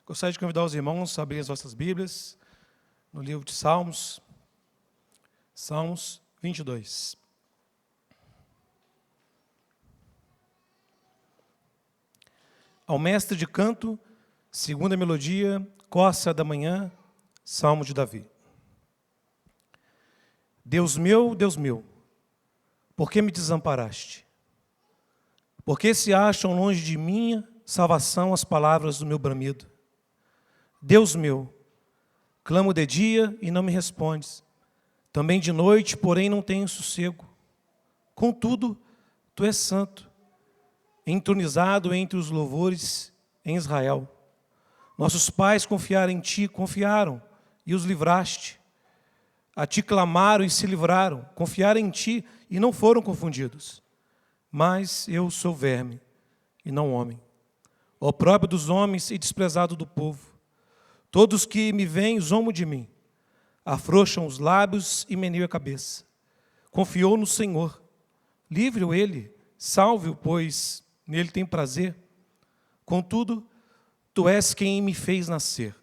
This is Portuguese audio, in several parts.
Gostaria de convidar os irmãos a abrirem as vossas Bíblias no livro de Salmos, Salmos 22. Ao mestre de canto, segunda melodia, coça da manhã, Salmo de Davi. Deus meu, por que me desamparaste? Por que se acham longe de minha salvação as palavras do meu bramido? Deus meu, clamo de dia e não me respondes. Também de noite, porém, não tenho sossego. Contudo, tu és santo, entronizado entre os louvores em Israel. Nossos pais confiaram em ti, confiaram e os livraste. A ti clamaram e se livraram, confiaram em ti e não foram confundidos. Mas eu sou verme e não homem, opróbrio dos homens e desprezado do povo. Todos que me veem zombam de mim, afrouxam os lábios e meneiam a cabeça. Confiou no Senhor, livre-o ele, salve-o, pois nele tem prazer. Contudo, tu és quem me fez nascer,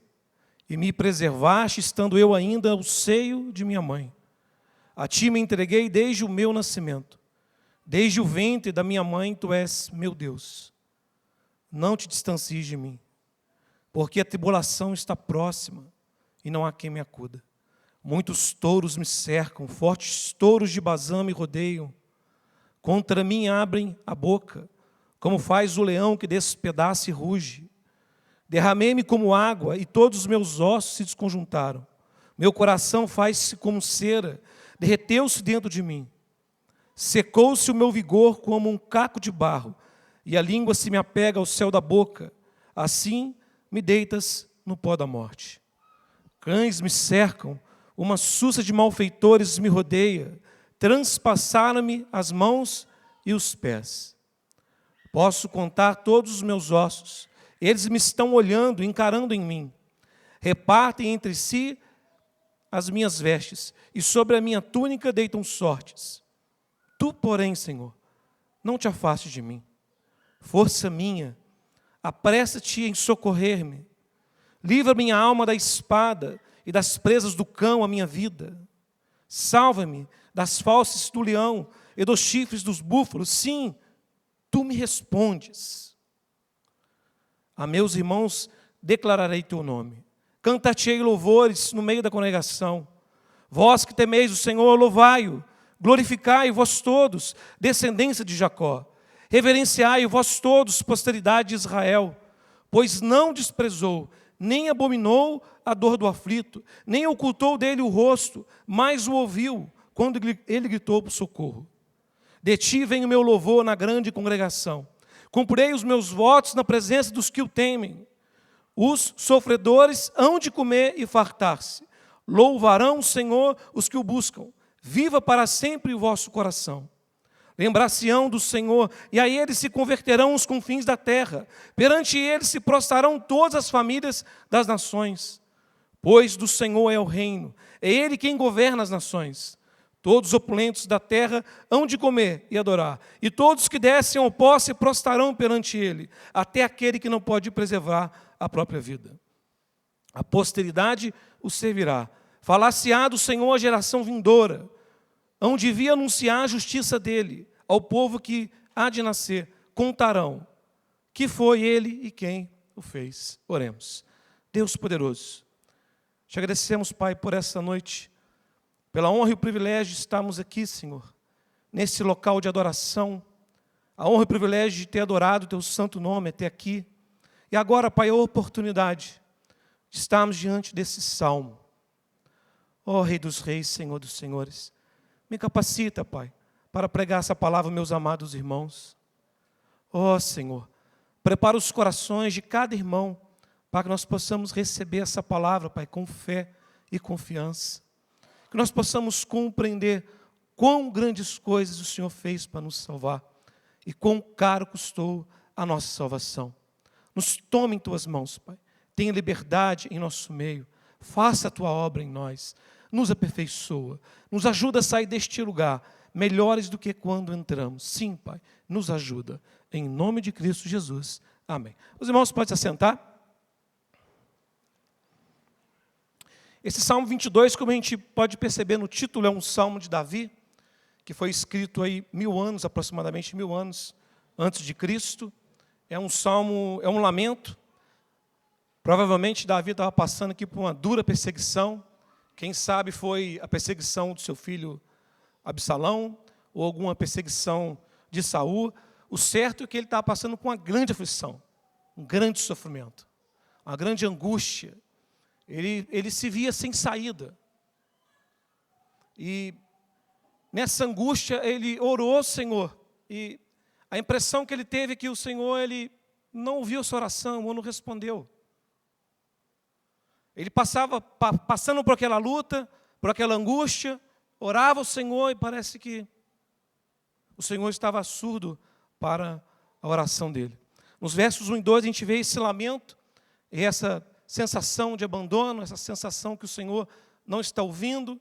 e me preservaste, estando eu ainda ao seio de minha mãe. A ti me entreguei desde o meu nascimento, desde o ventre da minha mãe, tu és meu Deus. Não te distancies de mim, porque a tribulação está próxima e não há quem me acuda. Muitos touros me cercam, fortes touros de Bazã me rodeiam. Contra mim abrem a boca, como faz o leão que despedaça e ruge. Derramei-me como água e todos os meus ossos se desconjuntaram. Meu coração faz-se como cera, derreteu-se dentro de mim. Secou-se o meu vigor como um caco de barro, e a língua se me apega ao céu da boca. Assim me deitas no pó da morte. Cães me cercam, uma sussa de malfeitores me rodeia, transpassaram-me as mãos e os pés. Posso contar todos os meus ossos, eles me estão olhando, encarando em mim. Repartem entre si as minhas vestes, e sobre a minha túnica deitam sortes. Tu, porém, Senhor, não te afastes de mim. Força minha, apressa-te em socorrer-me. Livra minha alma da espada e das presas do cão a minha vida. Salva-me das fauces do leão e dos chifres dos búfalos. Sim, tu me respondes. A meus irmãos declararei teu nome. Cantar-te-ei louvores no meio da congregação. Vós que temeis o Senhor, louvai-o. Glorificai vós todos, descendência de Jacó. Reverenciai vós todos, posteridade de Israel. Pois não desprezou, nem abominou a dor do aflito, nem ocultou dele o rosto, mas o ouviu quando ele gritou por socorro. De ti vem o meu louvor na grande congregação. Cumprirei os meus votos na presença dos que o temem. Os sofredores hão de comer e fartar-se. Louvarão o Senhor os que o buscam. Viva para sempre o vosso coração. Lembrar-se-ão do Senhor, e a ele se converterão os confins da terra. Perante ele se prostrarão todas as famílias das nações. Pois do Senhor é o reino, é ele quem governa as nações. Todos os opulentos da terra hão de comer e adorar, e todos que descem ao pó se prostrarão perante ele, até aquele que não pode preservar a própria vida. A posteridade o servirá. Falar-se-á do Senhor a geração vindoura, hão de vir anunciar a justiça dele ao povo que há de nascer. Contarão que foi ele e quem o fez. Oremos. Deus poderoso, te agradecemos, Pai, por essa noite, pela honra e o privilégio de estarmos aqui, Senhor, nesse local de adoração, a honra e o privilégio de ter adorado o teu santo nome até aqui. E agora, Pai, a oportunidade de estarmos diante desse salmo. Ó Rei dos Reis, Senhor dos Senhores, me capacita, Pai, para pregar essa palavra, meus amados irmãos. Ó Senhor, prepara os corações de cada irmão, para que nós possamos receber essa palavra, Pai, com fé e confiança. Que nós possamos compreender quão grandes coisas o Senhor fez para nos salvar e quão caro custou a nossa salvação. Nos tome em tuas mãos, Pai. Tenha liberdade em nosso meio. Faça a tua obra em nós. Nos aperfeiçoa. Nos ajuda a sair deste lugar melhores do que quando entramos. Sim, Pai, nos ajuda. Em nome de Cristo Jesus. Amém. Os irmãos podem se assentar? Esse Salmo 22, como a gente pode perceber no título, é um Salmo de Davi, que foi escrito aí 1000 anos, aproximadamente 1000 anos antes de Cristo. É um salmo, é um lamento. Provavelmente Davi estava passando aqui por uma dura perseguição. Quem sabe foi a perseguição do seu filho Absalão, ou alguma perseguição de Saul. O certo é que ele estava passando por uma grande aflição, um grande sofrimento, uma grande angústia. Ele se via sem saída. E nessa angústia ele orou ao Senhor. E a impressão que ele teve é que o Senhor ele não ouviu sua oração ou não respondeu. Ele passando por aquela luta, por aquela angústia, orava ao Senhor e parece que o Senhor estava surdo para a oração dele. Nos versos 1 e 2 a gente vê esse lamento, e essa sensação de abandono, essa sensação que o Senhor não está ouvindo.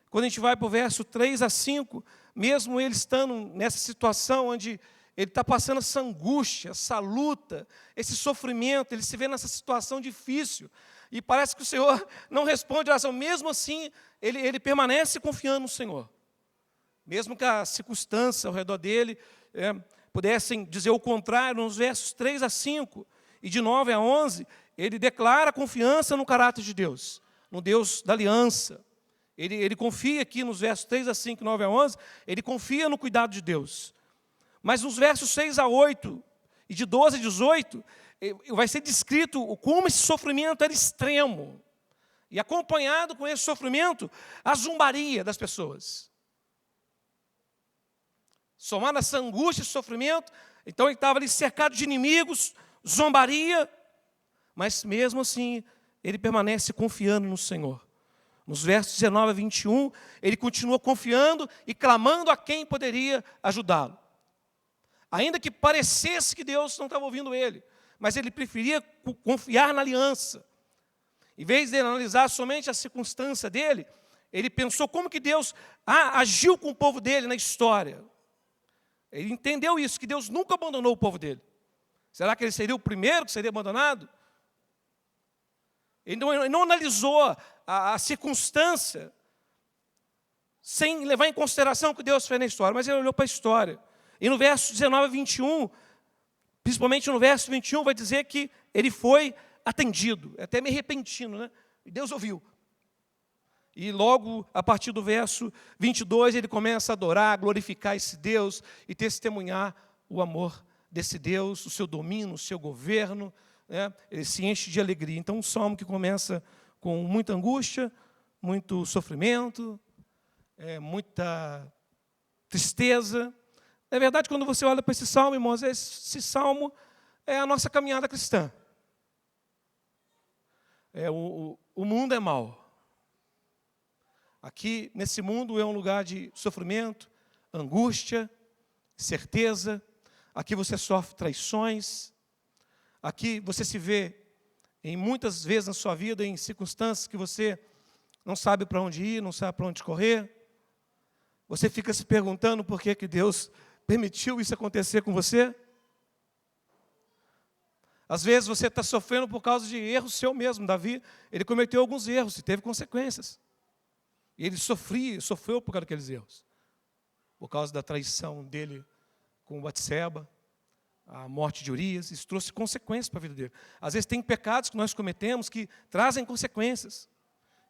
Quando a gente vai para o verso 3 a 5, mesmo ele estando nessa situação onde ele está passando essa angústia, essa luta, esse sofrimento, ele se vê nessa situação difícil, e parece que o Senhor não responde a oração. Mesmo assim, ele permanece confiando no Senhor. Mesmo que as circunstâncias ao redor dele pudessem dizer o contrário, nos versos 3 a 5 e de 9 a 11, ele declara confiança no caráter de Deus, no Deus da aliança. Ele confia aqui nos versos 3 a 5, 9 a 11, ele confia no cuidado de Deus. Mas nos versos 6 a 8 e de 12 a 18, vai ser descrito como esse sofrimento era extremo. E acompanhado com esse sofrimento, a zombaria das pessoas. Somado essa angústia e sofrimento, então ele estava ali cercado de inimigos, zombaria, mas mesmo assim, ele permanece confiando no Senhor. Nos versos 19 a 21, ele continua confiando e clamando a quem poderia ajudá-lo. Ainda que parecesse que Deus não estava ouvindo ele, mas ele preferia confiar na aliança. Em vez de analisar somente a circunstância dele, ele pensou como que Deus agiu com o povo dele na história. Ele entendeu isso, que Deus nunca abandonou o povo dele. Será que ele seria o primeiro que seria abandonado? Ele não analisou a circunstância sem levar em consideração o que Deus fez na história, mas ele olhou para a história. E no verso 19 a 21, principalmente no verso 21, vai dizer que ele foi atendido. É até meio repentino, né? E Deus ouviu. E logo, a partir do verso 22, ele começa a adorar, glorificar esse Deus e testemunhar o amor desse Deus, o seu domínio, o seu governo. Ele se enche de alegria. Então, um salmo que começa com muita angústia, muito sofrimento, muita tristeza. Na verdade, quando você olha para esse salmo, irmãos, esse salmo é a nossa caminhada cristã. O mundo é mau. Aqui, nesse mundo, é um lugar de sofrimento, angústia, certeza. Aqui você sofre traições. Aqui você se vê, em muitas vezes na sua vida, em circunstâncias que você não sabe para onde ir, não sabe para onde correr. Você fica se perguntando por que Deus permitiu isso acontecer com você. Às vezes você está sofrendo por causa de erros seu mesmo. Davi, ele cometeu alguns erros e teve consequências. E ele sofreu por causa daqueles erros. Por causa da traição dele com Batseba, a morte de Urias, isso trouxe consequências para a vida dele. Às vezes tem pecados que nós cometemos que trazem consequências.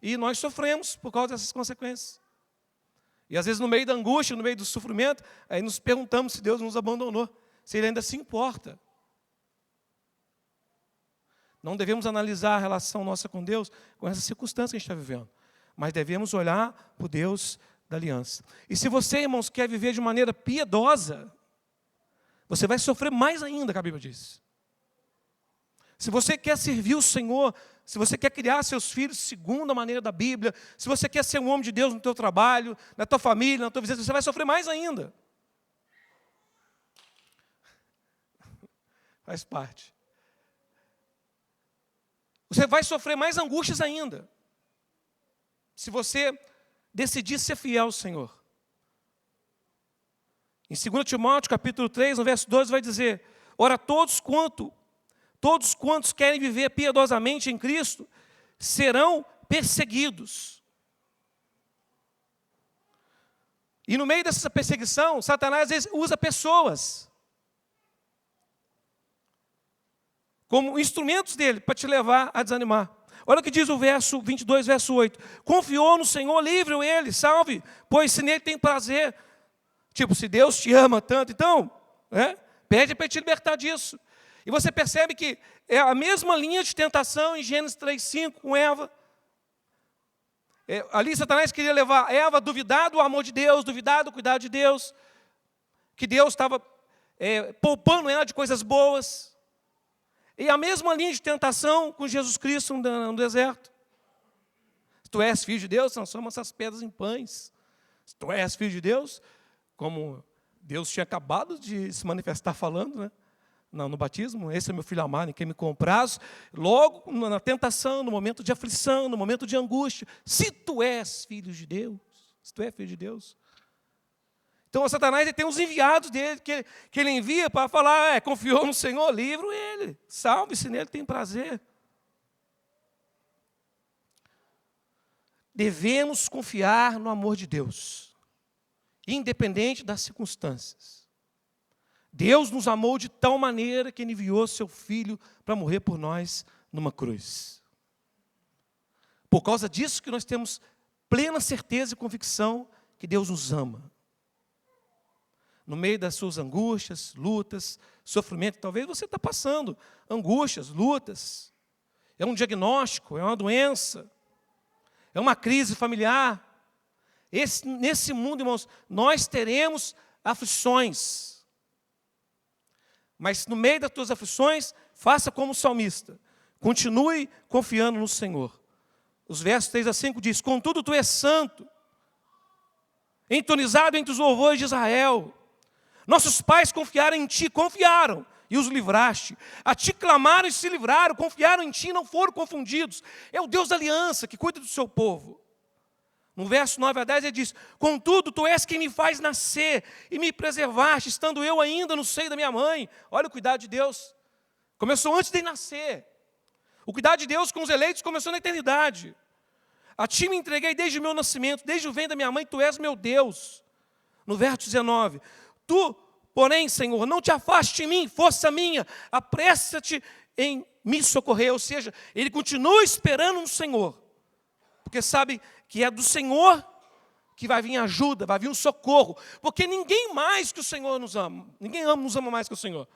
E nós sofremos por causa dessas consequências. E às vezes no meio da angústia, no meio do sofrimento, aí nos perguntamos se Deus nos abandonou, se Ele ainda se importa. Não devemos analisar a relação nossa com Deus com essa circunstância que a gente está vivendo, mas devemos olhar para o Deus da aliança. E se você, irmãos, quer viver de maneira piedosa, você vai sofrer mais ainda, que a Bíblia diz. Se você quer servir o Senhor, se você quer criar seus filhos segundo a maneira da Bíblia, se você quer ser um homem de Deus no teu trabalho, na tua família, na tua vizinhança, você vai sofrer mais ainda. Faz parte. Você vai sofrer mais angústias ainda, se você decidir ser fiel ao Senhor. Em 2 Timóteo, capítulo 3, no verso 12, vai dizer: ora, todos quantos querem viver piedosamente em Cristo, serão perseguidos. E no meio dessa perseguição, Satanás às vezes usa pessoas como instrumentos dele para te levar a desanimar. Olha o que diz o verso 22, verso 8. Confiou no Senhor, livre-o ele, salve, pois se nele tem prazer. Tipo, se Deus te ama tanto, então, pede para te libertar disso. E você percebe que é a mesma linha de tentação em Gênesis 3:5 com Eva. Ali Satanás queria levar Eva a duvidar do amor de Deus, duvidar do cuidado de Deus, que Deus estava poupando ela de coisas boas. E a mesma linha de tentação com Jesus Cristo no deserto. Se tu és filho de Deus, transforma essas pedras em pães. Se tu és filho de Deus, como Deus tinha acabado de se manifestar falando, né? No batismo, esse é meu filho amado, em quem me compraz. Logo, na tentação, no momento de aflição, no momento de angústia, se tu és filho de Deus, se tu é filho de Deus. Então, o Satanás ele tem uns enviados dele, que ele envia para falar, confiou no Senhor, livre ele, salve-se nele, tem prazer. Devemos confiar no amor de Deus, independente das circunstâncias. Deus nos amou de tal maneira que Ele enviou seu Filho para morrer por nós numa cruz. Por causa disso que nós temos plena certeza e convicção que Deus nos ama. No meio das suas angústias, lutas, sofrimento, talvez você está passando angústias, lutas. É um diagnóstico, é uma doença, é uma crise familiar. Nesse mundo, irmãos, nós teremos aflições. Mas no meio das tuas aflições, faça como o salmista. Continue confiando no Senhor. Os versos 3 a 5 diz, contudo tu és santo, entonizado entre os louvores de Israel. Nossos pais confiaram em ti, confiaram, e os livraste. A ti clamaram e se livraram, confiaram em ti e não foram confundidos. É o Deus da aliança que cuida do seu povo. No verso 9 a 10 ele diz, contudo, tu és quem me faz nascer e me preservaste, estando eu ainda no seio da minha mãe. Olha o cuidado de Deus. Começou antes de nascer. O cuidado de Deus com os eleitos começou na eternidade. A ti me entreguei desde o meu nascimento, desde o ventre da minha mãe, tu és meu Deus. No verso 19, tu, porém, Senhor, não te afaste de mim, força minha, apressa-te em me socorrer. Ou seja, ele continua esperando no Senhor, porque sabe que é do Senhor que vai vir ajuda, vai vir um socorro, porque ninguém mais que o Senhor nos ama, ninguém nos ama mais que o Senhor.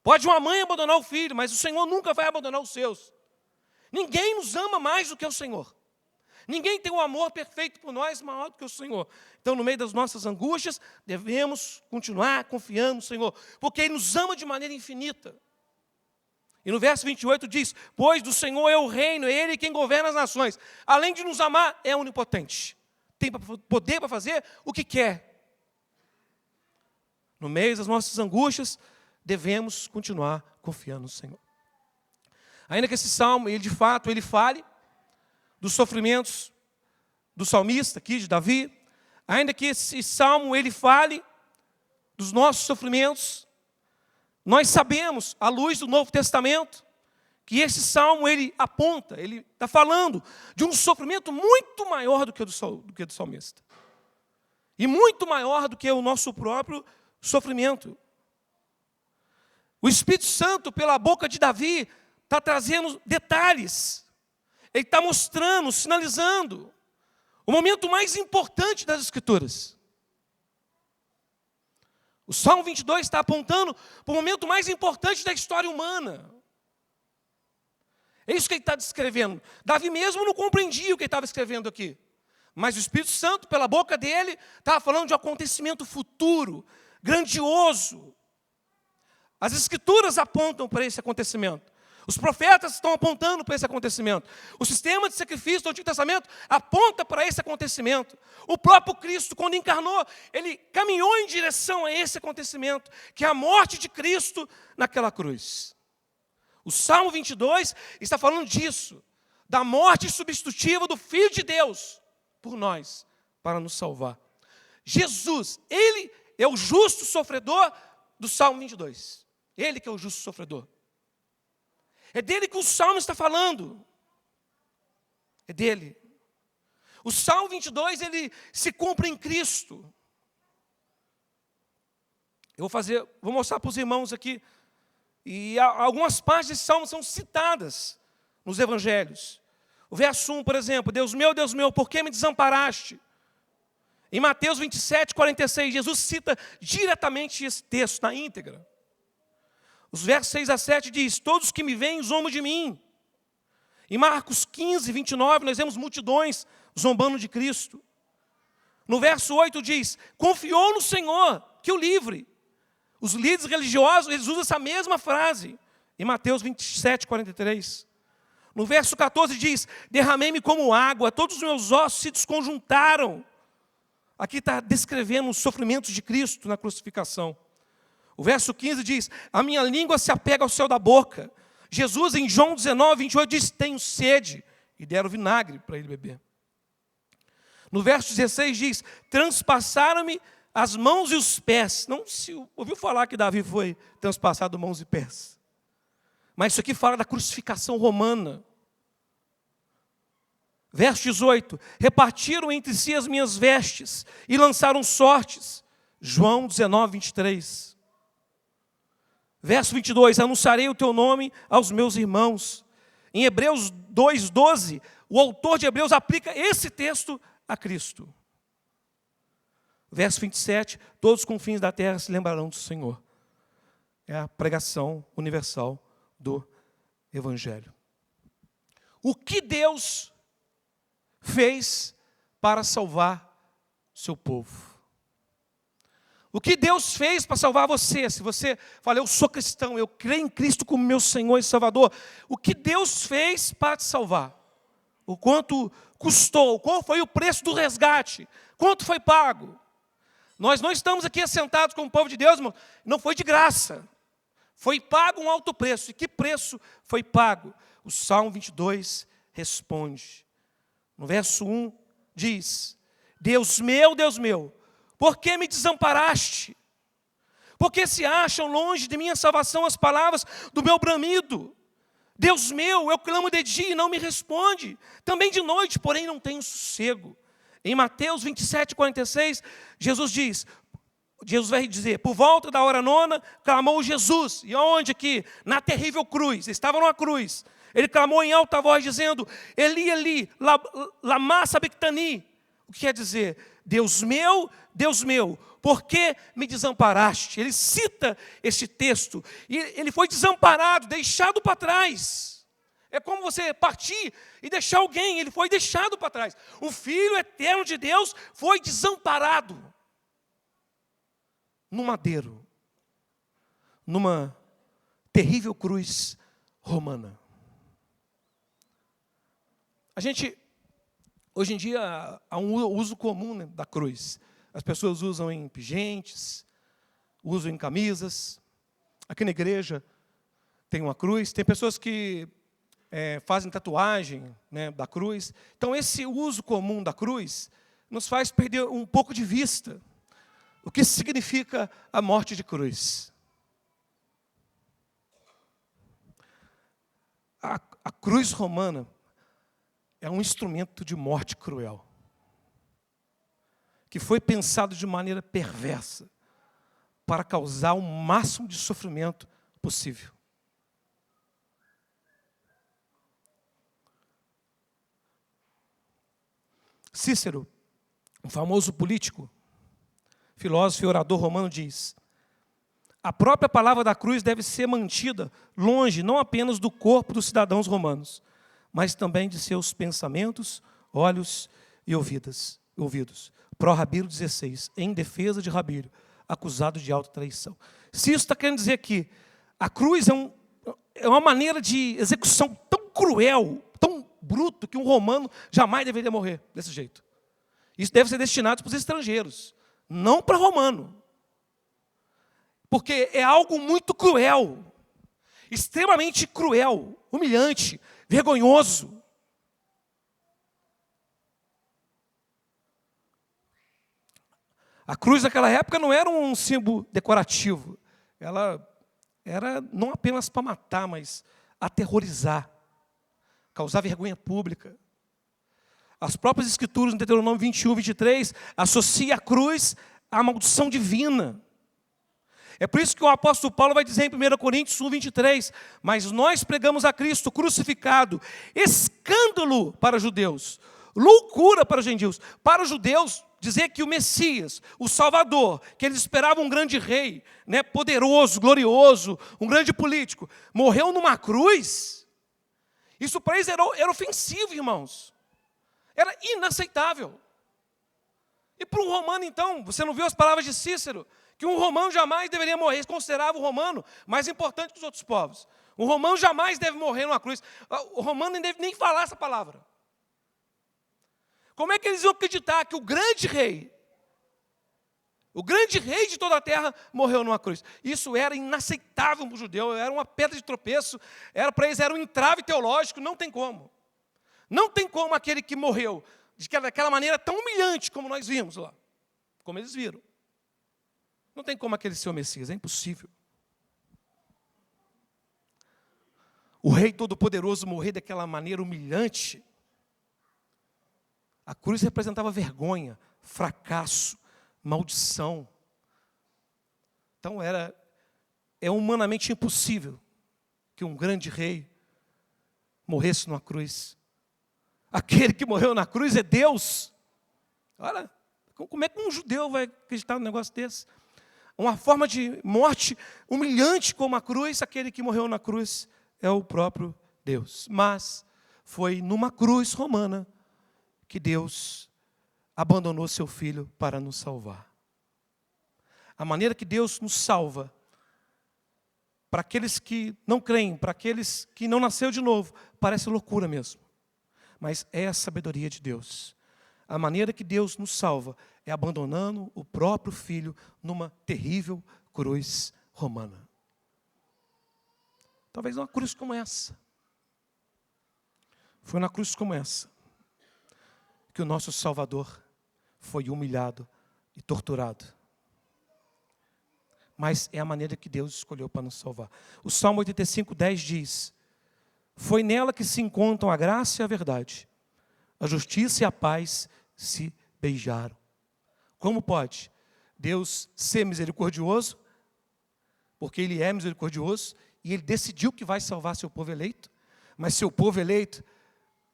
Pode uma mãe abandonar o filho, mas o Senhor nunca vai abandonar os seus. Ninguém nos ama mais do que o Senhor. Ninguém tem um amor perfeito por nós maior do que o Senhor. Então, no meio das nossas angústias, devemos continuar confiando no Senhor, porque Ele nos ama de maneira infinita. E no verso 28 diz, pois do Senhor é o reino, é Ele quem governa as nações. Além de nos amar, é onipotente. Tem poder para fazer o que quer. No meio das nossas angústias, devemos continuar confiando no Senhor. Ainda que esse salmo, ele de fato, ele fale dos sofrimentos do salmista aqui, de Davi, ainda que esse salmo, ele fale dos nossos sofrimentos, nós sabemos, à luz do Novo Testamento, que esse salmo, ele aponta, ele está falando de um sofrimento muito maior do que o do salmista. E muito maior do que o nosso próprio sofrimento. O Espírito Santo, pela boca de Davi, está trazendo detalhes. Ele está mostrando, sinalizando o momento mais importante das Escrituras. O Salmo 22 está apontando para o momento mais importante da história humana. É isso que ele está descrevendo. Davi mesmo não compreendia o que ele estava escrevendo aqui. Mas o Espírito Santo, pela boca dele, estava falando de um acontecimento futuro, grandioso. As Escrituras apontam para esse acontecimento. Os profetas estão apontando para esse acontecimento. O sistema de sacrifício do Antigo Testamento aponta para esse acontecimento. O próprio Cristo, quando encarnou, ele caminhou em direção a esse acontecimento, que é a morte de Cristo naquela cruz. O Salmo 22 está falando disso, da morte substitutiva do Filho de Deus por nós, para nos salvar. Jesus, ele é o justo sofredor do Salmo 22. Ele que é o justo sofredor. É dele que o Salmo está falando. é dele. O Salmo 22, ele se cumpre em Cristo. Eu vou mostrar para os irmãos aqui. E algumas partes desse Salmo são citadas nos Evangelhos. O verso 1, por exemplo, Deus meu, por que me desamparaste? Em Mateus 27, 46, Jesus cita diretamente esse texto na íntegra. Os versos 6 a 7 diz, todos que me veem zombam de mim. Em Marcos 15, 29, nós vemos multidões zombando de Cristo. No verso 8 diz, confiou no Senhor, que o livre. Os líderes religiosos, eles usam essa mesma frase, em Mateus 27, 43. No verso 14 diz, derramei-me como água, todos os meus ossos se desconjuntaram. Aqui está descrevendo os sofrimentos de Cristo na crucificação. O verso 15 diz, a minha língua se apega ao céu da boca. Jesus, em João 19, 28, diz, tenho sede. E deram vinagre para ele beber. No verso 16 diz, transpassaram-me as mãos e os pés. Não se ouviu falar que Davi foi transpassado mãos e pés. Mas isso aqui fala da crucificação romana. Verso 18, repartiram entre si as minhas vestes e lançaram sortes. João 19, 23. Verso 22, anunciarei o teu nome aos meus irmãos. Em Hebreus 2, 12, o autor de Hebreus aplica esse texto a Cristo. Verso 27, todos os confins da terra se lembrarão do Senhor. É a pregação universal do Evangelho. O que Deus fez para salvar seu povo? O que Deus fez para salvar você? Se você fala, eu sou cristão, eu creio em Cristo como meu Senhor e Salvador. O que Deus fez para te salvar? O quanto custou? Qual foi o preço do resgate? Quanto foi pago? Nós não estamos aqui assentados como povo de Deus, irmão. Não foi de graça. Foi pago um alto preço. E que preço foi pago? O Salmo 22 responde. No verso 1 diz, Deus meu, por que me desamparaste? Porque se acham longe de minha salvação as palavras do meu bramido. Deus meu, eu clamo de dia e não me responde. Também de noite, porém não tenho sossego. Em Mateus 27, 46, Jesus vai dizer, por volta da hora nona, clamou Jesus. E aonde aqui? Na terrível cruz, estava numa cruz. Ele clamou em alta voz, dizendo, Eli, Eli, lama sabachthani. O que quer dizer? Deus meu, por que me desamparaste? Ele cita esse texto. E ele foi desamparado, deixado para trás. É como você partir e deixar alguém, ele foi deixado para trás. O Filho eterno de Deus foi desamparado. No madeiro. Numa terrível cruz romana. Hoje em dia, há um uso comum, né, da cruz. As pessoas usam em pingentes, usam em camisas. Aqui na igreja tem uma cruz. Tem pessoas que fazem tatuagem, né, da cruz. Então, esse uso comum da cruz nos faz perder um pouco de vista o que significa a morte de cruz. A cruz romana é um instrumento de morte cruel, que foi pensado de maneira perversa para causar o máximo de sofrimento possível. Cícero, um famoso político, filósofo e orador romano, diz: a própria palavra da cruz deve ser mantida longe, não apenas do corpo dos cidadãos romanos, mas também de seus pensamentos, olhos e ouvidos. Pró Rabiro 16, em defesa de Rabiro, acusado de autotraição. Se isso está querendo dizer que a cruz é uma maneira de execução tão cruel, tão bruto, que um romano jamais deveria morrer desse jeito. Isso deve ser destinado para os estrangeiros, não para romano. Porque é algo muito cruel, extremamente cruel, humilhante, vergonhoso. A cruz naquela época não era um símbolo decorativo. Ela era não apenas para matar, mas aterrorizar, causar vergonha pública. As próprias escrituras, no Deuteronômio 21, 23, associa a cruz à maldição divina. É por isso que o apóstolo Paulo vai dizer em 1 Coríntios 1, 23, mas nós pregamos a Cristo crucificado, escândalo para os judeus, loucura para os gentios. Para os judeus, dizer que o Messias, o Salvador, que eles esperavam um grande rei, né, poderoso, glorioso, um grande político, morreu numa cruz, isso para eles era ofensivo, irmãos. Era inaceitável. E para um romano, então, você não viu as palavras de Cícero? Que um romano jamais deveria morrer. Eles consideravam o romano mais importante que os outros povos. Um romano jamais deve morrer numa cruz. O romano nem deve nem falar essa palavra. Como é que eles iam acreditar que o grande rei de toda a terra, morreu numa cruz? Isso era inaceitável para o judeu, era uma pedra de tropeço, para eles era um entrave teológico, não tem como. Não tem como aquele que morreu daquela maneira tão humilhante como nós vimos lá, como eles viram. Não tem como aquele ser o Messias, é impossível. O Rei Todo-Poderoso morrer daquela maneira humilhante. A cruz representava vergonha, fracasso, maldição. Então é humanamente impossível que um grande rei morresse numa cruz. Aquele que morreu na cruz é Deus. Olha, como é que um judeu vai acreditar num negócio desse? Uma forma de morte humilhante como a cruz, aquele que morreu na cruz é o próprio Deus. Mas foi numa cruz romana que Deus abandonou seu Filho para nos salvar. A maneira que Deus nos salva, para aqueles que não creem, para aqueles que não nasceu de novo, parece loucura mesmo. Mas é a sabedoria de Deus. A maneira que Deus nos salva é abandonando o próprio Filho numa terrível cruz romana. Talvez uma cruz como essa. Foi na cruz como essa que o nosso Salvador foi humilhado e torturado. Mas é a maneira que Deus escolheu para nos salvar. O Salmo 85, 10 diz: foi nela que se encontram a graça e a verdade. A justiça e a paz se beijaram. Como pode Deus ser misericordioso? Porque Ele é misericordioso e Ele decidiu que vai salvar seu povo eleito. Mas seu povo eleito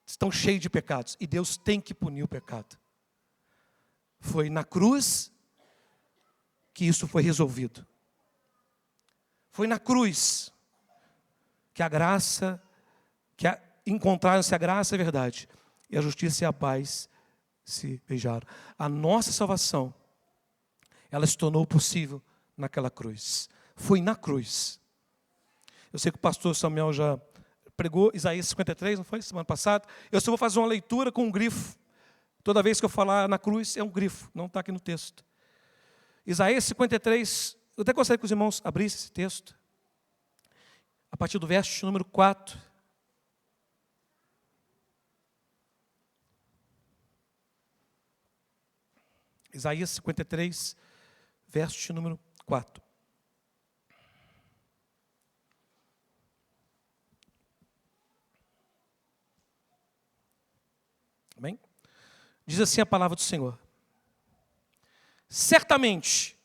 estão cheios de pecados e Deus tem que punir o pecado. Foi na cruz que isso foi resolvido. Foi na cruz que a graça, encontraram-se a graça e a verdade, e a justiça e a paz se beijaram. A nossa salvação, ela se tornou possível naquela cruz. Foi na cruz. Eu sei que o pastor Samuel já pregou Isaías 53, não foi? Semana passada. Eu só vou fazer uma leitura com um grifo. Toda vez que eu falar na cruz, é um grifo, não está aqui no texto. Isaías 53, eu até gostaria que os irmãos abrissem esse texto. A partir do verso número 4. Isaías 53, verso número 4. Amém? Diz assim a palavra do Senhor: certamente,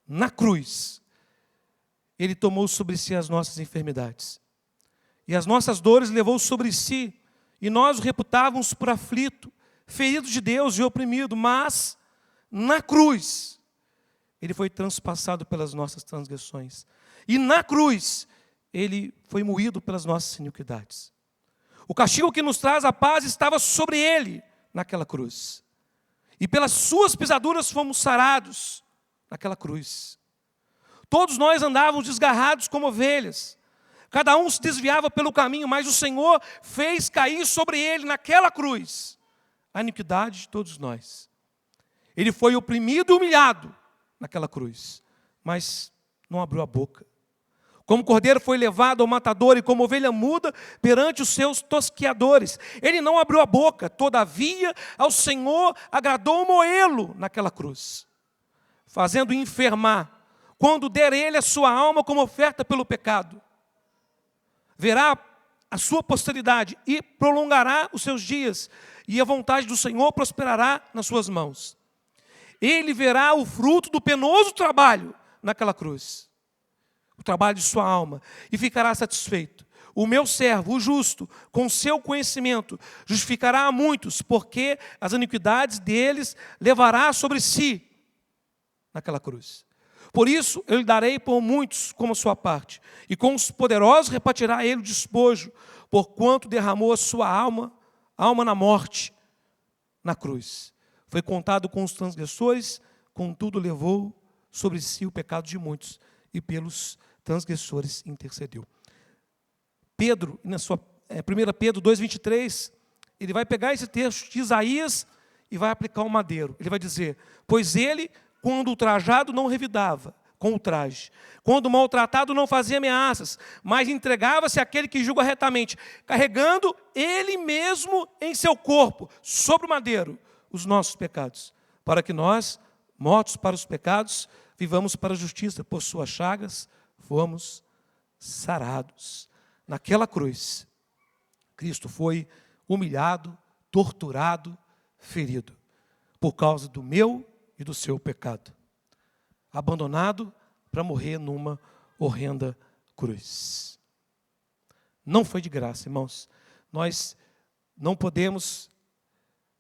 na cruz, Ele tomou sobre si as nossas enfermidades, e as nossas dores levou sobre si, e nós o reputávamos por aflito, ferido de Deus e oprimido, mas na cruz, Ele foi transpassado pelas nossas transgressões, e na cruz, Ele foi moído pelas nossas iniquidades. O castigo que nos traz a paz estava sobre Ele naquela cruz. E pelas suas pisaduras fomos sarados naquela cruz. Todos nós andávamos desgarrados como ovelhas. Cada um se desviava pelo caminho, mas o Senhor fez cair sobre Ele naquela cruz a iniquidade de todos nós. Ele foi oprimido e humilhado naquela cruz, mas não abriu a boca. Como cordeiro foi levado ao matador e como ovelha muda perante os seus tosqueadores. Ele não abriu a boca, todavia ao Senhor agradou moê-lo naquela cruz, fazendo enfermar, quando der ele a sua alma como oferta pelo pecado. Verá a sua posteridade e prolongará os seus dias, e a vontade do Senhor prosperará nas suas mãos. Ele verá o fruto do penoso trabalho naquela cruz, o trabalho de sua alma, e ficará satisfeito. O meu servo, o justo, com seu conhecimento, justificará a muitos, porque as iniquidades deles levará sobre si naquela cruz. Por isso, eu lhe darei por muitos como a sua parte, e com os poderosos repartirá ele o despojo, porquanto derramou a sua alma na morte, na cruz. Foi contado com os transgressores, contudo levou sobre si o pecado de muitos, e pelos transgressores intercedeu. Pedro, na sua 1 Pedro 2,23, ele vai pegar esse texto de Isaías e vai aplicar o madeiro. Ele vai dizer, pois ele, quando ultrajado, não revidava com ultraje, quando maltratado, não fazia ameaças, mas entregava-se àquele que julga retamente, carregando ele mesmo em seu corpo, sobre o madeiro, os nossos pecados, para que nós, mortos para os pecados, vivamos para a justiça. Por suas chagas fomos sarados. Naquela cruz, Cristo foi humilhado, torturado, ferido, por causa do meu e do seu pecado. Abandonado para morrer numa horrenda cruz. Não foi de graça, irmãos. Nós não podemos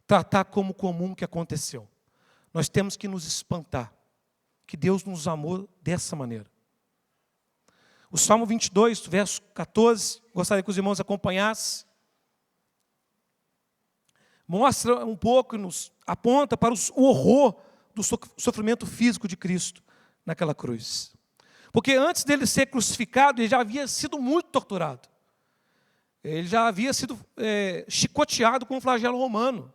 tratar como comum o que aconteceu. Nós temos que nos espantar que Deus nos amou dessa maneira. O Salmo 22, verso 14, gostaria que os irmãos acompanhassem. Mostra um pouco, nos aponta para o horror do sofrimento físico de Cristo naquela cruz. Porque antes dele ser crucificado, ele já havia sido muito torturado. Ele já havia sido chicoteado com um flagelo romano,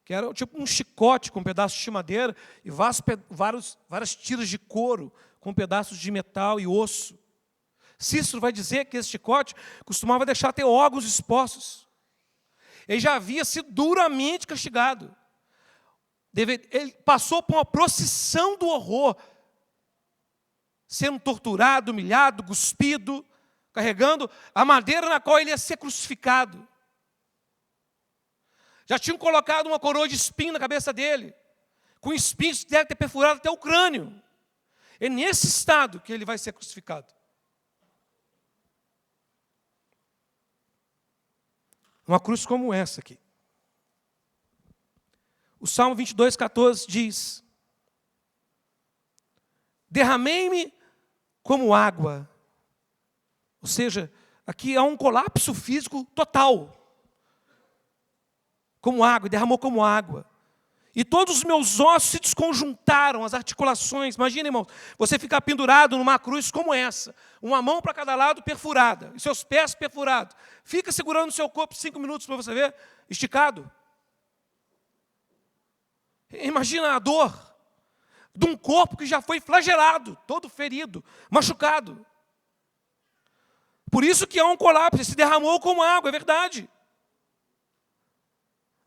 que era tipo um chicote com pedaços de madeira e várias tiras de couro com pedaços de metal e osso. Cícero vai dizer que esse chicote costumava deixar até órgãos expostos. Ele já havia sido duramente castigado. Ele passou por uma procissão do horror, sendo torturado, humilhado, cuspido, carregando a madeira na qual ele ia ser crucificado. Já tinham colocado uma coroa de espinho na cabeça dele, com espinhos que devem ter perfurado até o crânio. É nesse estado que ele vai ser crucificado. Uma cruz como essa aqui. O Salmo 22, 14 diz, derramei-me como água. Ou seja, aqui há um colapso físico total. Como água, derramou como água. E todos os meus ossos se desconjuntaram, as articulações. Imagina, irmão, você ficar pendurado numa cruz como essa. Uma mão para cada lado perfurada, e seus pés perfurados. Fica segurando o seu corpo 5 minutos para você ver, esticado. Imagina a dor de um corpo que já foi flagelado, todo ferido, machucado. Por isso que há um colapso, se derramou como água, é verdade.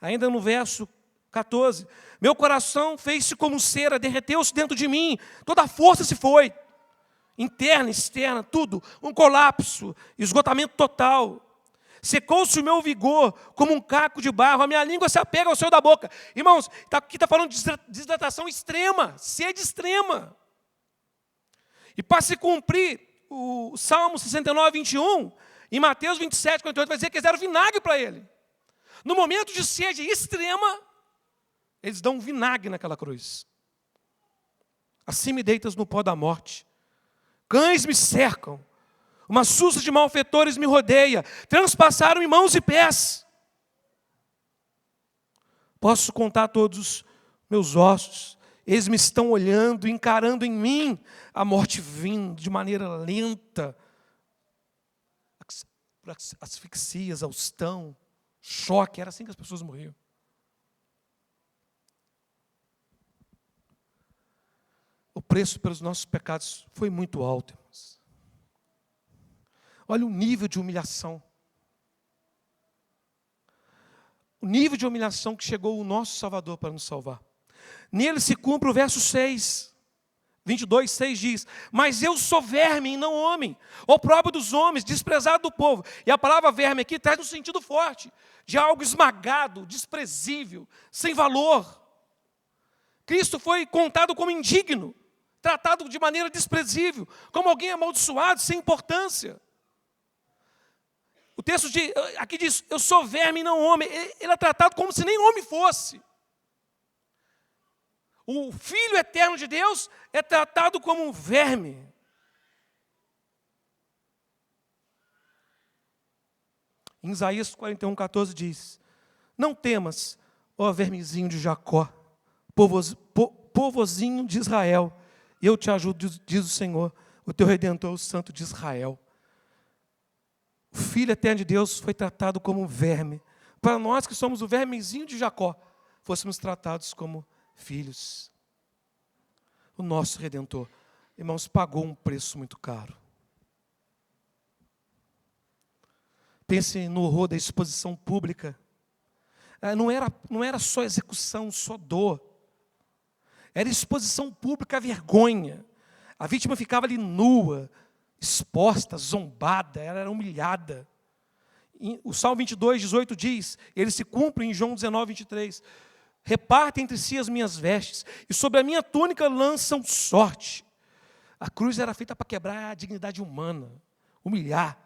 Ainda no verso 14, meu coração fez-se como cera, derreteu-se dentro de mim, toda a força se foi, interna, externa, tudo, um colapso, esgotamento total. Secou-se o meu vigor como um caco de barro, a minha língua se apega ao céu da boca. Irmãos, aqui está falando de desidratação extrema, sede extrema. E para se cumprir o Salmo 69, 21, em Mateus 27, 48, vai dizer que eles deram vinagre para ele. No momento de sede extrema, eles dão um vinagre naquela cruz. Assim me deitas no pó da morte. Cães me cercam. Uma susta de malfeitores me rodeia. Transpassaram em mãos e pés. Posso contar todos os meus ossos. Eles me estão olhando, encarando em mim a morte vindo de maneira lenta. Asfixia, exaustão, choque. Era assim que as pessoas morriam. O preço pelos nossos pecados foi muito alto, irmãos. Olha o nível de humilhação. O nível de humilhação que chegou o nosso Salvador para nos salvar. Nele se cumpre o verso 6. 22:6 diz: mas eu sou verme e não homem, opróbrio dos homens, desprezado do povo. E a palavra verme aqui traz um sentido forte, de algo esmagado, desprezível, sem valor. Cristo foi contado como indigno, tratado de maneira desprezível, como alguém amaldiçoado, sem importância. O texto aqui diz: eu sou verme e não homem. Ele é tratado como se nem homem fosse. O Filho eterno de Deus é tratado como um verme. Em Isaías 41:14 diz: não temas, ó vermezinho de Jacó, povozinho de Israel, eu te ajudo, diz o Senhor, o teu Redentor, o Santo de Israel. O Filho eterno de Deus foi tratado como um verme. Para nós que somos o vermezinho de Jacó, fôssemos tratados como filhos. O nosso Redentor, irmãos, pagou um preço muito caro. Pense no horror da exposição pública. Não era só execução, só dor. Era exposição pública à vergonha. A vítima ficava ali nua, exposta, zombada, ela era humilhada. O Salmo 22:18 diz, ele se cumpre em João 19:23. Repartem entre si as minhas vestes, e sobre a minha túnica lançam sorte. A cruz era feita para quebrar a dignidade humana, humilhar.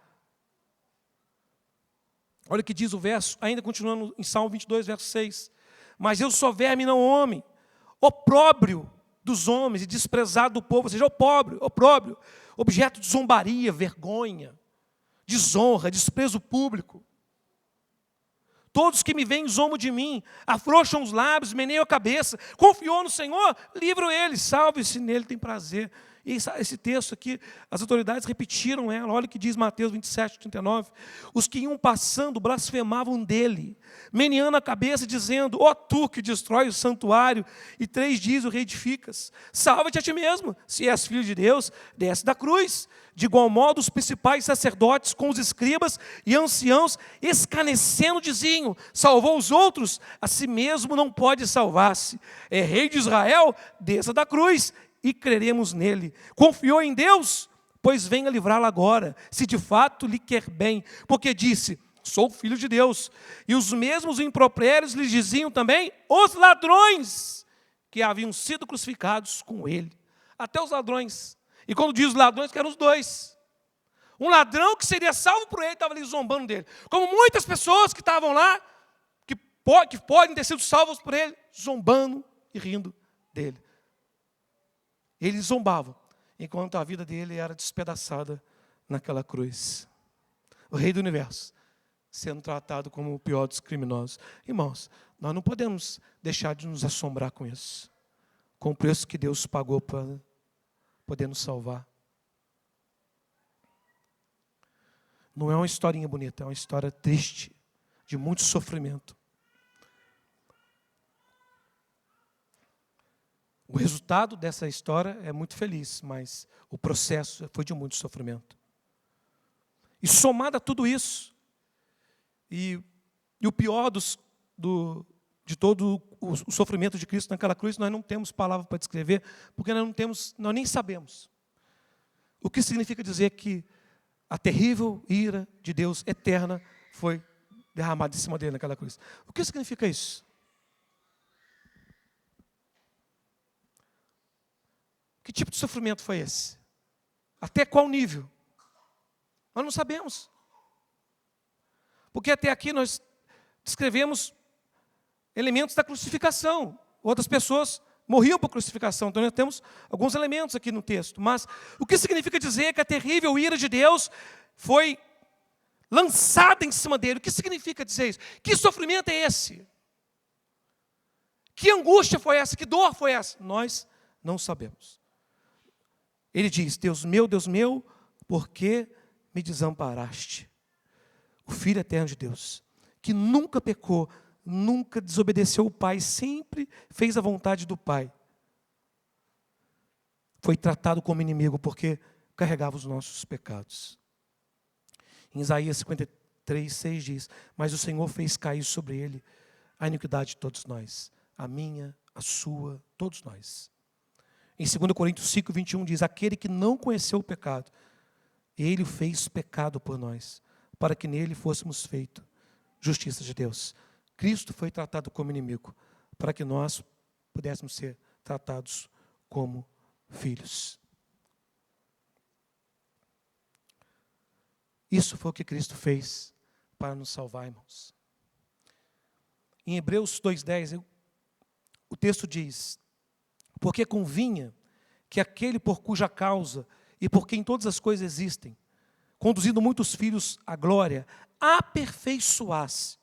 Olha o que diz o verso, ainda continuando em Salmo 22:6. Mas eu sou verme e não homem, opróbrio dos homens e desprezado do povo, ou seja, opróbrio, objeto de zombaria, vergonha, desonra, desprezo público. Todos que me veem zombam de mim, afrouxam os lábios, meneiam a cabeça. Confiou no Senhor, livra ele, salve-se, nele tem prazer. E esse texto aqui, as autoridades repetiram ela. Olha o que diz Mateus 27:39. Os que iam passando blasfemavam dele, meneando a cabeça, dizendo: ó tu que destrói o santuário e 3 dias o reedificas, salva-te a ti mesmo, se és filho de Deus, desce da cruz. De igual modo, os principais sacerdotes com os escribas e anciãos, escarnecendo, diziam: salvou os outros, a si mesmo não pode salvar-se. É rei de Israel, desça da cruz e creremos nele. Confiou em Deus? Pois venha livrá-lo agora, se de fato lhe quer bem. Porque disse: sou filho de Deus. E os mesmos impropérios lhes diziam também os ladrões que haviam sido crucificados com ele. Até os ladrões. E quando diz os ladrões, que eram os dois. Um ladrão que seria salvo por ele, estava ali zombando dele. Como muitas pessoas que estavam lá, que podem ter sido salvos por ele, zombando e rindo dele. Eles zombavam, enquanto a vida dele era despedaçada naquela cruz. O Rei do Universo, sendo tratado como o pior dos criminosos. Irmãos, nós não podemos deixar de nos assombrar com isso. Com o preço que Deus pagou para poder nos salvar. Não é uma historinha bonita, é uma história triste, de muito sofrimento. O resultado dessa história é muito feliz, mas o processo foi de muito sofrimento. E somado a tudo isso, e o pior de todo o sofrimento de Cristo naquela cruz, nós não temos palavra para descrever, porque nós nem sabemos. O que significa dizer que a terrível ira de Deus eterna foi derramada em cima dele naquela cruz? O que significa isso? Que tipo de sofrimento foi esse? Até qual nível? Nós não sabemos. Porque até aqui nós descrevemos elementos da crucificação. Outras pessoas morriam por crucificação. Então nós temos alguns elementos aqui no texto. Mas o que significa dizer que a terrível ira de Deus foi lançada em cima dele? O que significa dizer isso? Que sofrimento é esse? Que angústia foi essa? Que dor foi essa? Nós não sabemos. Ele diz: Deus meu, por que me desamparaste? O Filho eterno de Deus, que nunca pecou, nunca desobedeceu o Pai, sempre fez a vontade do Pai, foi tratado como inimigo porque carregava os nossos pecados. Em Isaías 53:6 diz: mas o Senhor fez cair sobre ele a iniquidade de todos nós, a minha, a sua, todos nós. Em 2 Coríntios 5, 21 diz, aquele que não conheceu o pecado, ele o fez pecado por nós, para que nele fôssemos feitos justiça de Deus. Cristo foi tratado como inimigo, para que nós pudéssemos ser tratados como filhos. Isso foi o que Cristo fez para nos salvar, irmãos. Em Hebreus 2,10, o texto diz, porque convinha que aquele por cuja causa e por quem todas as coisas existem, conduzindo muitos filhos à glória, aperfeiçoasse,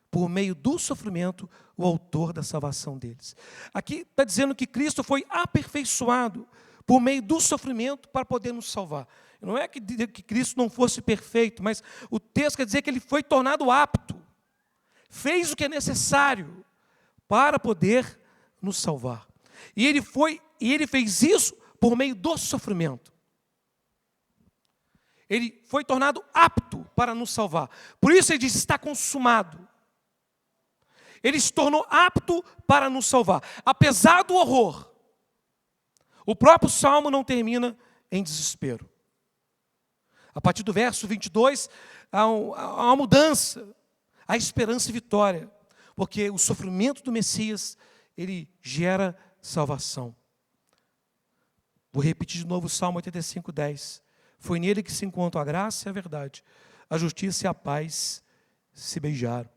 por meio do sofrimento, o autor da salvação deles. Aqui está dizendo que Cristo foi aperfeiçoado por meio do sofrimento para poder nos salvar. Não é que Cristo não fosse perfeito, mas o texto quer dizer que ele foi tornado apto, fez o que é necessário para poder nos salvar. E ele fez isso por meio do sofrimento. Ele foi tornado apto para nos salvar. Por isso ele diz, está consumado. Ele se tornou apto para nos salvar. Apesar do horror, o próprio Salmo não termina em desespero. A partir do verso 22, há uma mudança, há esperança e vitória. Porque o sofrimento do Messias, ele gera salvação. Vou repetir de novo o Salmo 85, 10. Foi nele que se encontrou a graça e a verdade, a justiça e a paz se beijaram.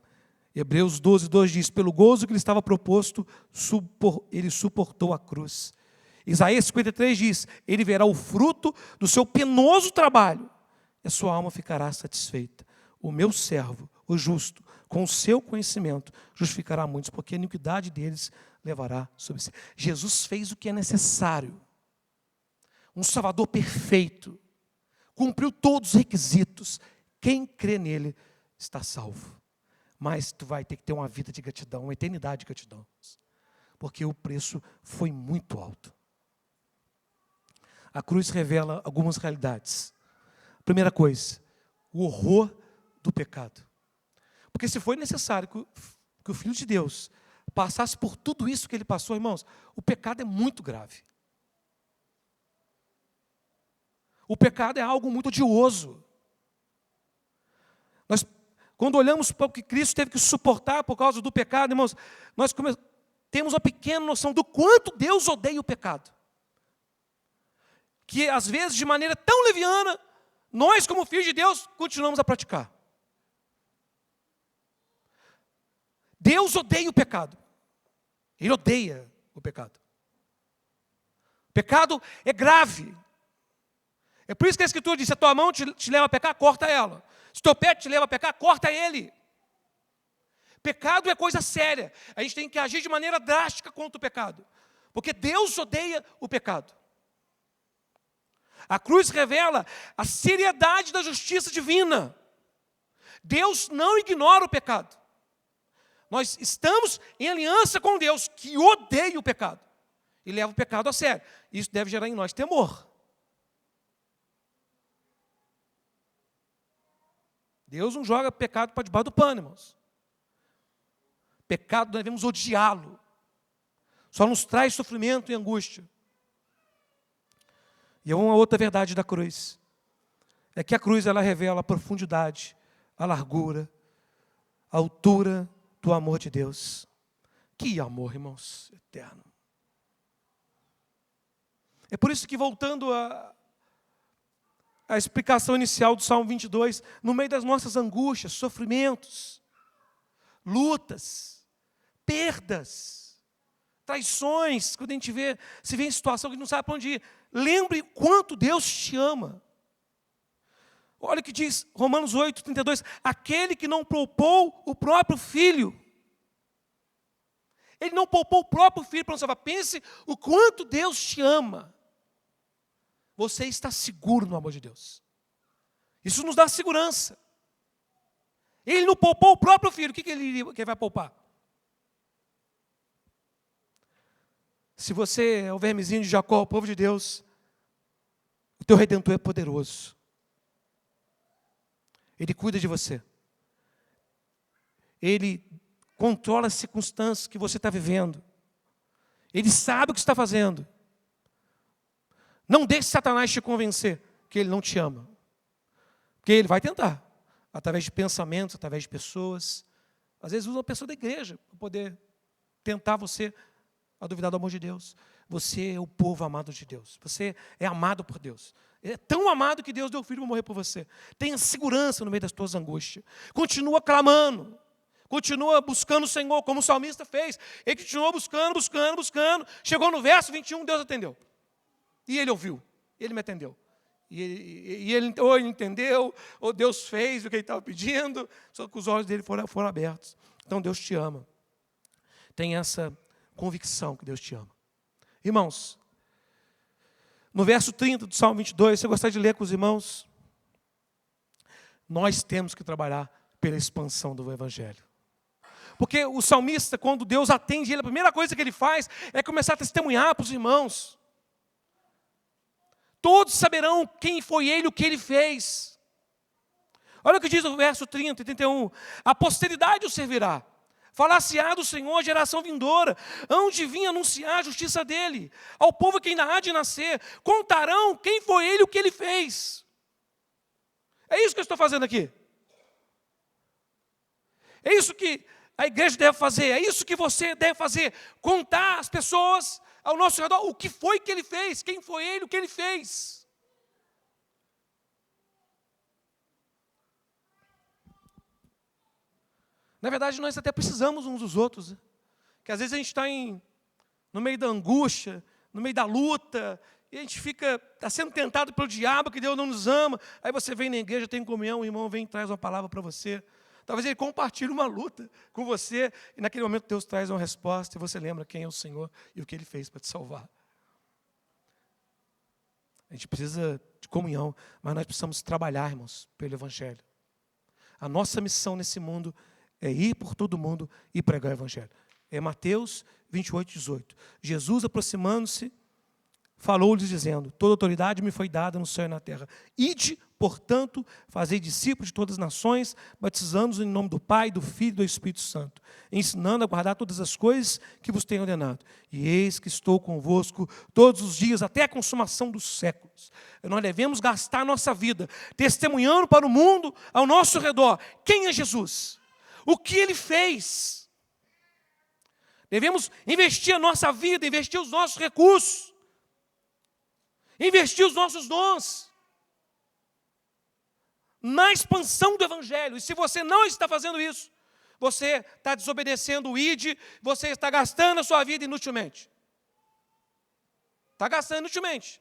Hebreus 12, 2 diz, pelo gozo que lhe estava proposto, ele suportou a cruz. Isaías 53 diz, ele verá o fruto do seu penoso trabalho, e a sua alma ficará satisfeita. O meu servo, o justo, com o seu conhecimento, justificará muitos, porque a iniquidade deles levará sobre si. Jesus fez o que é necessário. Um Salvador perfeito, cumpriu todos os requisitos. Quem crê nele está salvo. Mas tu vai ter que ter uma vida de gratidão, uma eternidade de gratidão. Porque o preço foi muito alto. A cruz revela algumas realidades. Primeira coisa, o horror do pecado. Porque se foi necessário que o Filho de Deus passasse por tudo isso que ele passou, irmãos, o pecado é muito grave. O pecado é algo muito odioso. Quando olhamos para o que Cristo teve que suportar por causa do pecado, irmãos, nós temos uma pequena noção do quanto Deus odeia o pecado. Que às vezes, de maneira tão leviana, nós como filhos de Deus, continuamos a praticar. Deus odeia o pecado. Ele odeia o pecado. O pecado é grave. É por isso que a Escritura diz, se a tua mão te leva a pecar, corta ela. Se o teu pé te leva a pecar, corta ele. Pecado é coisa séria. A gente tem que agir de maneira drástica contra o pecado. Porque Deus odeia o pecado. A cruz revela a seriedade da justiça divina. Deus não ignora o pecado. Nós estamos em aliança com Deus, que odeia o pecado. E leva o pecado a sério. Isso deve gerar em nós temor. Deus não joga pecado para debaixo do pano, irmãos. Pecado, nós devemos odiá-lo. Só nos traz sofrimento e angústia. E uma outra verdade da cruz é que a cruz ela revela a profundidade, a largura, a altura do amor de Deus. Que amor, irmãos, eterno. É por isso que, voltando a explicação inicial do Salmo 22, no meio das nossas angústias, sofrimentos, lutas, perdas, traições, quando a gente se vê em situação que não sabe para onde ir, lembre quanto Deus te ama. Olha o que diz Romanos 8, 32, aquele que não poupou o próprio filho. Ele não poupou o próprio filho para nos salvar. Pense o quanto Deus te ama. Você está seguro no amor de Deus. Isso nos dá segurança. Ele não poupou o próprio filho. O que ele vai poupar? Se você é o vermezinho de Jacó, o povo de Deus, o teu Redentor é poderoso. Ele cuida de você. Ele controla as circunstâncias que você está vivendo. Ele sabe o que está fazendo. Não deixe Satanás te convencer que ele não te ama. Porque ele vai tentar, através de pensamentos, através de pessoas. Às vezes usa uma pessoa da igreja para poder tentar você a duvidar do amor de Deus. Você é o povo amado de Deus. Você é amado por Deus. É tão amado que Deus deu o Filho para morrer por você. Tenha segurança no meio das tuas angústias. Continua clamando. Continua buscando o Senhor, como o salmista fez. Ele continuou buscando, buscando, buscando. Chegou no verso 21, Deus atendeu. E ele ouviu. Ele me atendeu. E ele ou ele entendeu, ou Deus fez o que ele estava pedindo, só que os olhos dele foram abertos. Então Deus te ama. Tem essa convicção que Deus te ama. Irmãos, no verso 30 do Salmo 22, se eu gostar de ler com os irmãos, nós temos que trabalhar pela expansão do Evangelho. Porque o salmista, quando Deus atende ele, a primeira coisa que ele faz é começar a testemunhar para os irmãos. Todos saberão quem foi ele, o que ele fez. Olha o que diz o verso 30 e 31. A posteridade o servirá. Falar-se-á do Senhor a geração vindoura, hão de vir anunciar a justiça dele, ao povo que ainda há de nascer, contarão quem foi ele e o que ele fez. É isso que eu estou fazendo aqui. É isso que a igreja deve fazer, é isso que você deve fazer, contar às pessoas ao nosso redor o que foi que ele fez, quem foi ele, o que ele fez. Na verdade, nós até precisamos uns dos outros. Que às vezes a gente está no meio da angústia, no meio da luta, e a gente está sendo tentado pelo diabo, que Deus não nos ama. Aí você vem na igreja, tem comunhão, o irmão vem e traz uma palavra para você. Talvez ele compartilhe uma luta com você, e naquele momento Deus traz uma resposta, e você lembra quem é o Senhor e o que Ele fez para te salvar. A gente precisa de comunhão, mas nós precisamos trabalhar, irmãos, pelo Evangelho. A nossa missão nesse mundo é ir por todo mundo e pregar o Evangelho. É Mateus 28, 18. Jesus, aproximando-se, falou-lhes dizendo: toda autoridade me foi dada no céu e na terra. Ide, portanto, fazei discípulos de todas as nações, batizando-os em nome do Pai, do Filho e do Espírito Santo, ensinando a guardar todas as coisas que vos tenho ordenado. E eis que estou convosco todos os dias, até a consumação dos séculos. E nós devemos gastar a nossa vida testemunhando para o mundo ao nosso redor quem é Jesus, o que Ele fez. Devemos investir a nossa vida, investir os nossos recursos, investir os nossos dons na expansão do Evangelho. E se você não está fazendo isso, você está desobedecendo o ID, você está gastando a sua vida inutilmente. Está gastando inutilmente.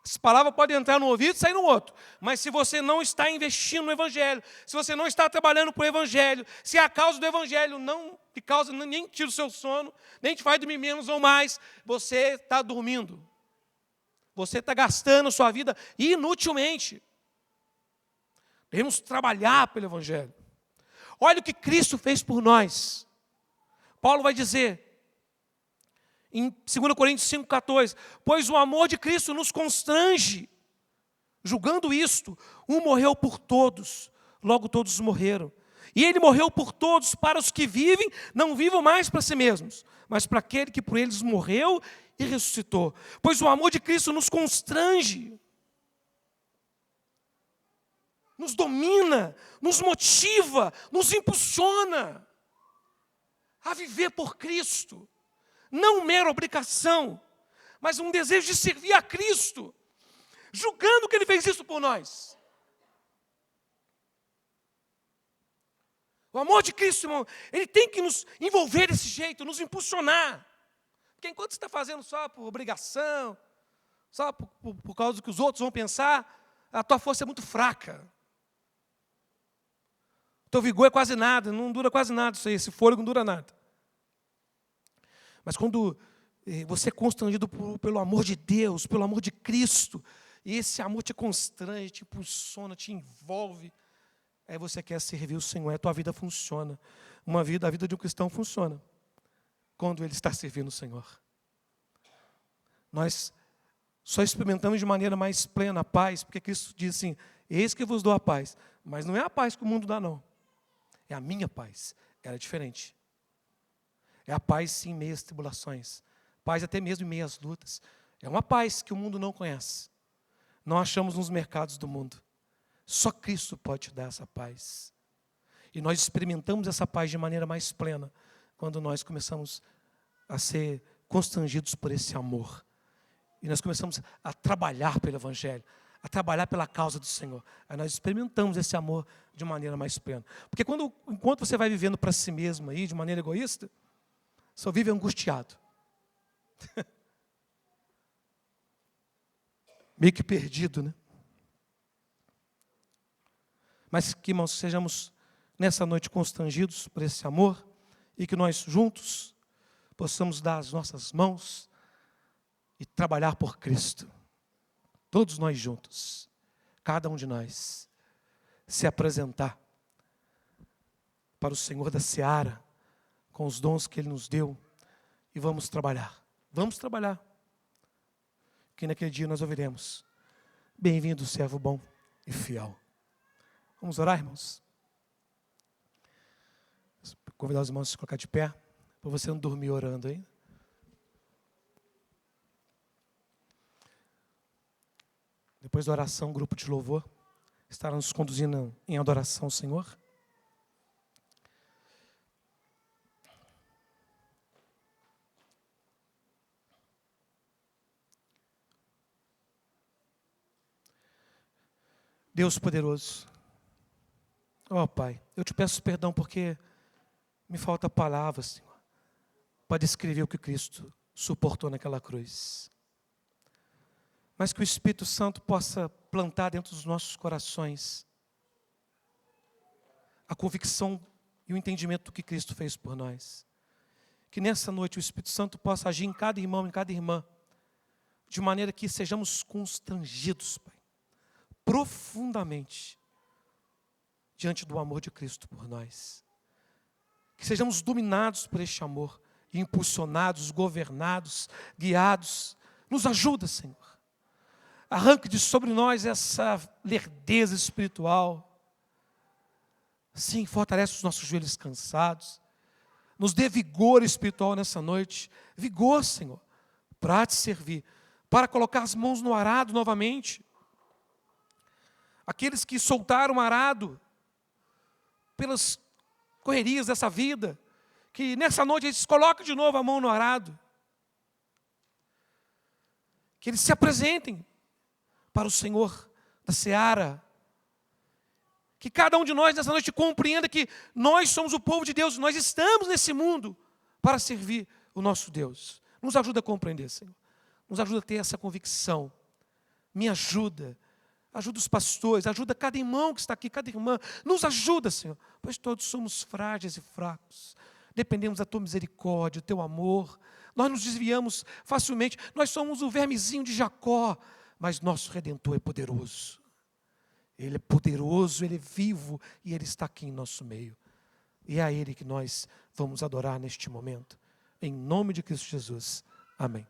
Essa palavra pode entrar no ouvido e sair no outro. Mas se você não está investindo no Evangelho, se você não está trabalhando para o Evangelho, se a causa do Evangelho não te causa, nem tira o seu sono, nem te faz dormir menos ou mais, você está dormindo. Você está gastando a sua vida inutilmente. Devemos trabalhar pelo Evangelho. Olha o que Cristo fez por nós. Paulo vai dizer, em 2 Coríntios 5,14, pois o amor de Cristo nos constrange, julgando isto, um morreu por todos, logo todos morreram. E ele morreu por todos, para os que vivem, não vivam mais para si mesmos, mas para aquele que por eles morreu e ressuscitou. Pois o amor de Cristo nos constrange, nos domina, nos motiva, nos impulsiona a viver por Cristo. Não mera obrigação, mas um desejo de servir a Cristo, julgando que Ele fez isso por nós. O amor de Cristo, irmão, Ele tem que nos envolver desse jeito, nos impulsionar. Porque enquanto você está fazendo só por obrigação, só por causa do que os outros vão pensar, a tua força é muito fraca. O teu vigor é quase nada, não dura quase nada isso aí, esse fôlego não dura nada. Mas quando você é constrangido pelo amor de Deus, pelo amor de Cristo, e esse amor te constrange, te impulsiona, te envolve, aí você quer servir o Senhor, a tua vida funciona. A vida de um cristão funciona quando ele está servindo o Senhor. Nós só experimentamos de maneira mais plena a paz, porque Cristo diz assim, eis que vos dou a paz. Mas não é a paz que o mundo dá, não. É a minha paz. Ela é diferente. É a paz sim em meio às tribulações. Paz até mesmo em meio às lutas. É uma paz que o mundo não conhece. Não achamos nos mercados do mundo. Só Cristo pode te dar essa paz. E nós experimentamos essa paz de maneira mais plena quando nós começamos a ser constrangidos por esse amor. E nós começamos a trabalhar pelo Evangelho, a trabalhar pela causa do Senhor. Aí nós experimentamos esse amor de maneira mais plena. Porque enquanto você vai vivendo para si mesmo aí, de maneira egoísta, só vive angustiado. Meio que perdido, né? Mas que, irmãos, sejamos nessa noite constrangidos por esse amor e que nós juntos possamos dar as nossas mãos e trabalhar por Cristo. Todos nós juntos, cada um de nós, se apresentar para o Senhor da seara com os dons que Ele nos deu e vamos trabalhar. Vamos trabalhar. Que naquele dia nós ouviremos: bem-vindo, servo bom e fiel. Vamos orar, irmãos? Vou convidar os irmãos a se colocar de pé, para você não dormir orando aí. Depois da oração, o grupo de louvor estará nos conduzindo em adoração ao Senhor. Deus poderoso, ó Pai, eu te peço perdão porque me falta palavras, Senhor, para descrever o que Cristo suportou naquela cruz. Mas que o Espírito Santo possa plantar dentro dos nossos corações a convicção e o entendimento do que Cristo fez por nós. Que nessa noite o Espírito Santo possa agir em cada irmão, em cada irmã, de maneira que sejamos constrangidos, Pai, profundamente, diante do amor de Cristo por nós. Que sejamos dominados por este amor, impulsionados, governados, guiados. Nos ajuda, Senhor. Arranque de sobre nós essa lerdeza espiritual. Sim, fortalece os nossos joelhos cansados. Nos dê vigor espiritual nessa noite. Vigor, Senhor, para te servir. Para colocar as mãos no arado novamente. Aqueles que soltaram o arado pelas correrias dessa vida, que nessa noite eles colocam de novo a mão no arado. Que eles se apresentem para o Senhor da seara. Que cada um de nós nessa noite compreenda que nós somos o povo de Deus, nós estamos nesse mundo para servir o nosso Deus. Nos ajuda a compreender, Senhor. Nos ajuda a ter essa convicção. Me ajuda. Ajuda os pastores, ajuda cada irmão que está aqui, cada irmã. Nos ajuda, Senhor, pois todos somos frágeis e fracos. Dependemos da Tua misericórdia, do Teu amor. Nós nos desviamos facilmente. Nós somos o vermezinho de Jacó, mas nosso Redentor é poderoso. Ele é poderoso, Ele é vivo e Ele está aqui em nosso meio. E é a Ele que nós vamos adorar neste momento. Em nome de Cristo Jesus. Amém.